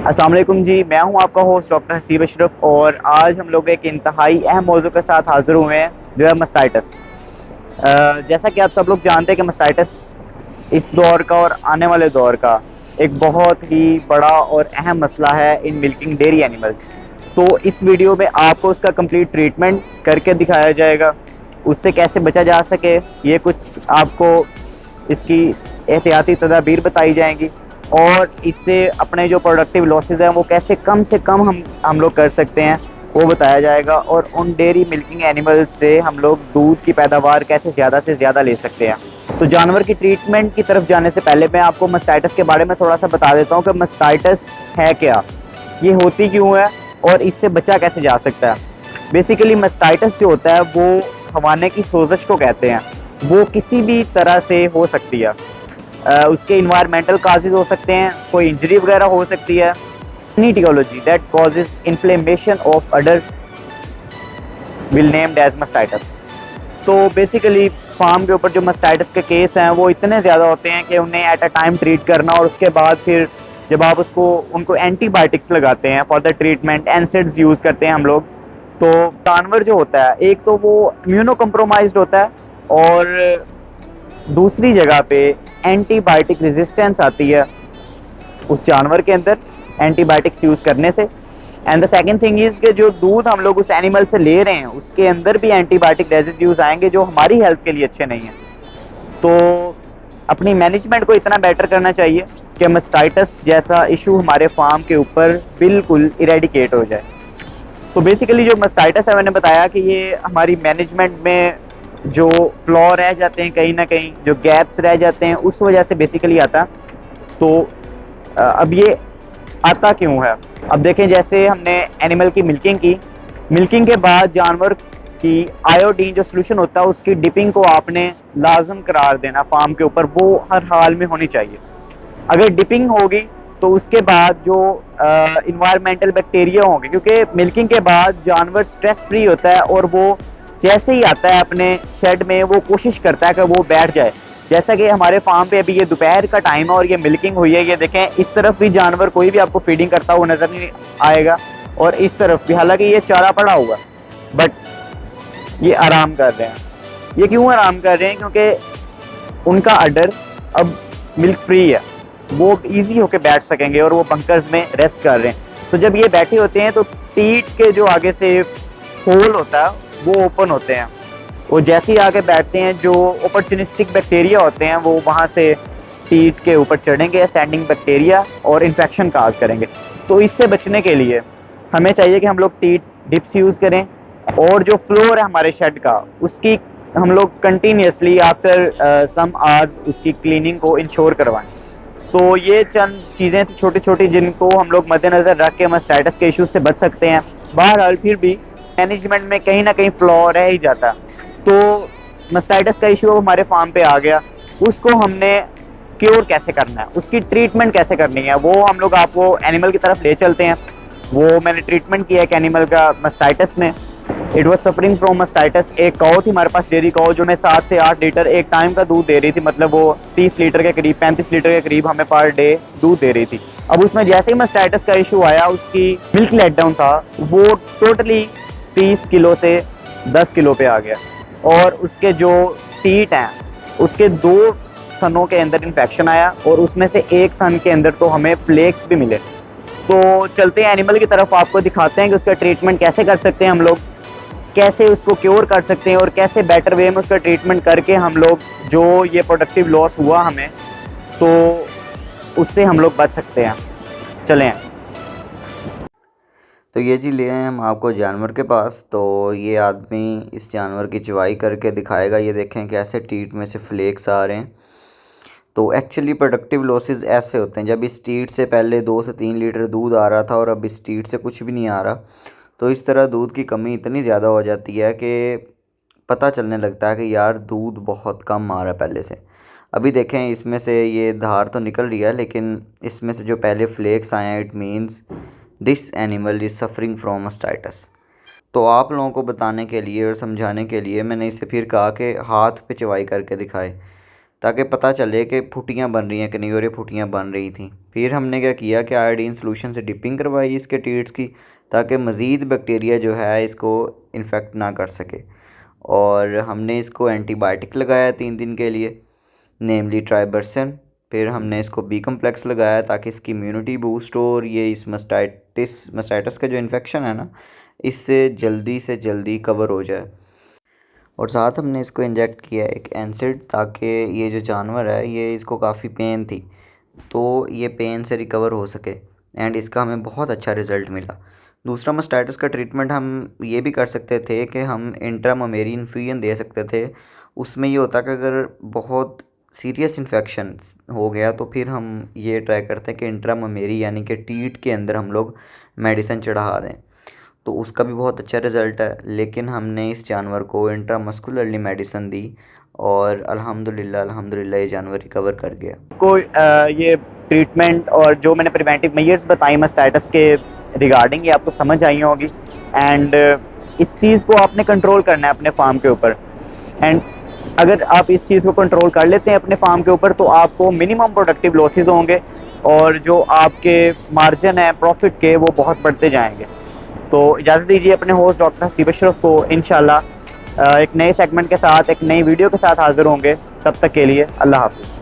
अस्सलाम वालेकुम जी। मैं हूं आपका होस्ट डॉक्टर हसीब अशरफ और आज हम लोग एक इंतहाई अहम मौजू के साथ हाजिर हुए हैं जो है मस्टाइटस। जैसा कि आप सब लोग जानते हैं कि मस्टाइटस इस दौर का और आने वाले दौर का एक बहुत ही बड़ा और अहम मसला है इन मिल्किंग डेयरी एनिमल्स। तो इस वीडियो में आपको उसका कंप्लीट ट्रीटमेंट करके दिखाया जाएगा, उससे कैसे बचा जा सके, ये कुछ आपको इसकी एहतियाती तदाबीर बताई जाएंगी और इससे अपने जो प्रोडक्टिव लॉसेज हैं वो कैसे कम से कम हम लोग कर सकते हैं वो बताया जाएगा। और उन डेयरी मिल्किंग एनिमल्स से हम लोग दूध की पैदावार कैसे ज़्यादा से ज़्यादा ले सकते हैं। तो जानवर की ट्रीटमेंट की तरफ जाने से पहले मैं आपको मस्टाइटस के बारे में थोड़ा सा बता देता हूँ कि मस्टाइटस है क्या, ये होती क्यों है और इससे बचा कैसे जा सकता है। बेसिकली मस्टाइटस जो होता है वो हवाने की सोजश को कहते हैं। वो किसी भी तरह से हो सकती है, उसके इन्वायरमेंटल काजेज हो सकते हैं, कोई इंजरी वगैरह हो सकती है। etiology that causes inflammation of udder will named as mastitis। तो बेसिकली फार्म के ऊपर जो मस्टाइटस के केस हैं वो इतने ज़्यादा होते हैं कि उन्हें एट अ टाइम ट्रीट करना और उसके बाद फिर जब आप उनको एंटीबायोटिक्स लगाते हैं for the treatment, NSAIDs use करते हैं हम लोग। तो जानवर जो होता है एक तो वो इम्यूनो कम्प्रोमाइज्ड होता है और दूसरी जगह पे एंटीबायोटिक रेजिस्टेंस आती है उस जानवर के अंदर एंटीबायोटिक्स यूज़ करने से। And the second thing is कि जो दूध हम लोग उस एनिमल से ले रहे हैं उसके अंदर भी एंटीबायोटिक रेजिड्यूज आएंगे जो हमारी हेल्थ के लिए अच्छे नहीं हैं। तो अपनी मैनेजमेंट को इतना बेटर करना चाहिए कि मस्टाइटस जैसा इशू हमारे फार्म के ऊपर बिल्कुल इरेडिकेट हो जाए। तो बेसिकली जो मस्टाइटस है मैंने बताया कि ये हमारी मैनेजमेंट में जो फ्लॉ रह जाते हैं, कहीं ना कहीं जो गैप्स रह जाते हैं उस वजह से बेसिकली आता। तो अब ये आता क्यों है, अब देखें जैसे हमने एनिमल की मिल्किंग के बाद जानवर की आयोडीन जो सोल्यूशन होता है उसकी डिपिंग को आपने लाजम करार देना फार्म के ऊपर, वो हर हाल में होनी चाहिए। अगर डिपिंग होगी तो उसके बाद जो इन्वायरमेंटल बैक्टीरिया होंगे, क्योंकि मिल्किंग के बाद जानवर स्ट्रेस फ्री होता है और वो जैसे ही आता है अपने शेड में वो कोशिश करता है कि वो बैठ जाए। जैसा कि हमारे फार्म पे अभी ये दोपहर का टाइम है और ये मिल्किंग हुई है, ये देखें इस तरफ भी जानवर कोई भी आपको फीडिंग करता हुआ नजर नहीं आएगा और इस तरफ भी, हालांकि ये चारा पड़ा हुआ बट ये आराम कर रहे हैं। ये क्यों आराम कर रहे हैं? क्योंकि उनका अडर अब मिल्क फ्री है, वो इजी होके बैठ सकेंगे और वो बंकर्स में रेस्ट कर रहे हैं। तो जब ये बैठे होते हैं तो टीट के जो आगे से होल होता है वो ओपन होते हैं, वो जैसे ही आके बैठते हैं जो अपॉर्चुनिस्टिक बैक्टीरिया होते हैं वो वहाँ से टीट के ऊपर चढ़ेंगे, स्टैंडिंग बैक्टीरिया, और इन्फेक्शन काज करेंगे। तो इससे बचने के लिए हमें चाहिए कि हम लोग टीट डिप्स यूज़ करें और जो फ्लोर है हमारे शेड का उसकी हम लोग कंटिन्यूसली आफ्टर सम आवर्स उसकी क्लीनिंग को इंश्योर करवाएं। तो ये चंद चीज़ें छोटी छोटी जिनको हम लोग मद्देनज़र रख के मस्टाइटस के इश्यूज से बच सकते हैं। बहरहाल फिर भी मैनेजमेंट में कहीं ना कहीं फ्लॉ रह ही जाता। तो मस्टाइटस का इशू हमारे फार्म पे आ गया, उसको हमने क्योर कैसे करना है, उसकी ट्रीटमेंट कैसे करनी है, वो हम लोग आपको एनिमल की तरफ ले चलते हैं। वो मैंने ट्रीटमेंट किया एक एनिमल का मस्टाइटस में। It was suffering from मस्टाइटस। एक काऊ थी हमारे पास, डेयरी काऊ, जो मैं 7 से 8 लीटर एक टाइम का दूध दे रही थी, मतलब वो 30 लीटर के करीब 35 लीटर के करीब हमें पर डे दूध दे रही थी। अब उसमें जैसे ही मस्टाइटस का इशू आया उसकी मिल्क लेट डाउन था, वो टोटली 30 किलो से 10 किलो पे आ गया और उसके जो टीट हैं उसके 2 थनों के अंदर इन्फेक्शन आया और उसमें से एक थन के अंदर तो हमें फ्लेक्स भी मिले। तो चलते हैं एनिमल की तरफ, आपको दिखाते हैं कि उसका ट्रीटमेंट कैसे कर सकते हैं हम लोग, कैसे उसको क्योर कर सकते हैं और कैसे बेटर वे में उसका ट्रीटमेंट करके हम लोग जो ये प्रोडक्टिव लॉस हुआ हमें तो उससे हम लोग बच सकते हैं। चलें। तो ये जी ले आए हम आपको जानवर के पास। तो ये आदमी इस जानवर की चवाई करके दिखाएगा। ये देखें कैसे टीट में से फ्लेक्स आ रहे हैं। तो एक्चुअली प्रोडक्टिव लॉसेस ऐसे होते हैं, जब इस टीट से पहले 2 से 3 लीटर दूध आ रहा था और अब इस टीट से कुछ भी नहीं आ रहा, तो इस तरह दूध की कमी इतनी ज़्यादा हो जाती है कि पता चलने लगता है कि यार दूध बहुत कम आ रहा है पहले से। अभी देखें इसमें से ये धार तो निकल रही है, लेकिन इसमें से जो पहले फ्लेक्स आए हैं, it means this animal is suffering from मस्टाइटस। तो आप लोगों को बताने के लिए और समझाने के लिए मैंने इसे फिर कहा कि हाथ पे चवाई करके दिखाए। ताकि पता चले कि फुटियाँ बन रही हैं कि नहीं, और ये फुटियाँ बन रही थी। फिर हमने क्या किया कि आयोडीन सोल्यूशन से डिपिंग करवाई इसके टीट्स की, ताकि मज़ीद बैक्टीरिया जो है इसको इन्फेक्ट ना कर सके। और हमने इसको एंटीबायोटिक लगाया 3 दिन के लिए, नेमली ट्राइबरसन। फिर हमने इसको बी कम्प्लेक्स लगाया ताकि इसकी इम्यूनिटी बूस्ट हो और ये इस मस्टाइटिस का जो इन्फेक्शन है ना, इससे जल्दी से जल्दी कवर हो जाए। और साथ हमने इसको इंजेक्ट किया एक एनसिड, ताकि ये जो जानवर है ये इसको काफ़ी पेन थी, तो ये पेन से रिकवर हो सके। एंड इसका हमें बहुत अच्छा रिज़ल्ट मिला। दूसरा मस्टाइटिस का ट्रीटमेंट हम ये भी कर सकते थे कि हम इंट्रामामेरी इन्फ्यूजन दे सकते थे। उसमें ये होता कि अगर बहुत सीरियस इन्फेक्शन हो गया तो फिर हम ये ट्राई करते हैं कि इंट्रामामेरी यानी कि टीट के अंदर हम लोग मेडिसिन चढ़ा दें, तो उसका भी बहुत अच्छा रिज़ल्ट है। लेकिन हमने इस जानवर को इंट्रामस्कुलरली मेडिसिन दी और अल्हम्दुलिल्लाह ये जानवर रिकवर कर गया। को ये ट्रीटमेंट और जो मैंने प्रिवेंटिव मेजर्स बताई मस्टाइटिस के रिगार्डिंग, ये आपको समझ आई होगी। एंड इस चीज़ को आपने कंट्रोल करना है अपने फार्म के ऊपर। एंड अगर आप इस चीज़ को कंट्रोल कर लेते हैं अपने फार्म के ऊपर, तो आपको मिनिमम प्रोडक्टिव लॉसेस होंगे और जो आपके मार्जिन है प्रॉफिट के वो बहुत बढ़ते जाएंगे। तो इजाज़त दीजिए अपने होस्ट डॉक्टर हसीब अशरफ को। इंशाल्लाह एक नए सेगमेंट के साथ, एक नई वीडियो के साथ हाजिर होंगे। तब तक के लिए अल्लाह हाफ़िज़।